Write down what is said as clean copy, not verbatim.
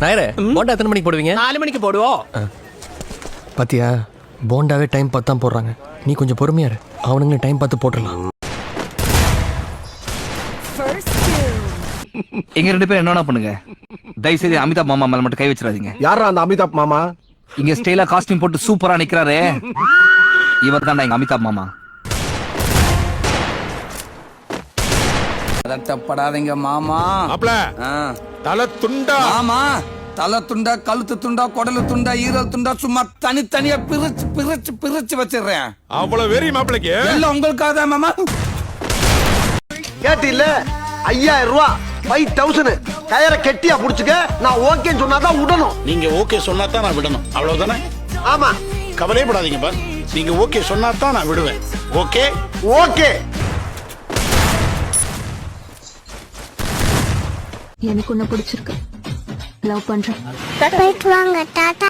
நாயரே போண்டா எத்தனை மணிக்கு போடுவீங்க? 4 மணிக்கு போடுவோம். பாத்தியா, போண்டாவே டைம் பார்த்து தான் போடுறாங்க. நீ கொஞ்சம் பொறுமையா இரு, அவனுங்க டைம் பார்த்து போட்டுடலாம். எங்க 2 பேரும் என்ன பண்ணுங்க, தயவு செய்து அமிதாப் மாமா மேல மட்டும் கை வச்சிடாதீங்க. யாரா அந்த அமிதாப் மாமா? இங்க ஸ்டைலா காஸ்டியூம் போட்டு சூப்பரா நிக்கிறாரு, இவர் தான்டா எங்க அமிதாப் மாமா. பதட்டப்படாதீங்க மாமா. அப்பல தலை துண்டா மாமா, தலை துண்டா, கழுத்து துண்டா, குடலு துண்டா, ஈரல் துண்டா, சும்மா தனித்தனியா பிரிச்சு பிரிச்சு பிரிச்சு வச்சிடுறேன். அவ்வளவு வெறி மாப்பிளைக்கு எல்லாம் உங்களுக்காக தான் மாமா. கேட்டு இல்ல 5000 ரூபாய் 5000 கயரை கெட்டியா புடிச்சுக்க. நான் ஓகேன்னு சொன்னாதான் விடணும். நீங்க ஓகே சொன்னா தான் நான் விடணும், அவ்வளவுதானே? ஆமா, கவலைப்படாதீங்க பார், நீங்க ஓகே சொன்னா தான் நான் விடுவேன். Okay okay. எனக்கு உன்னை பிடிச்சிருக்கு, லவ் பண்றேன். போயிட்டு வாங்க, டாடா.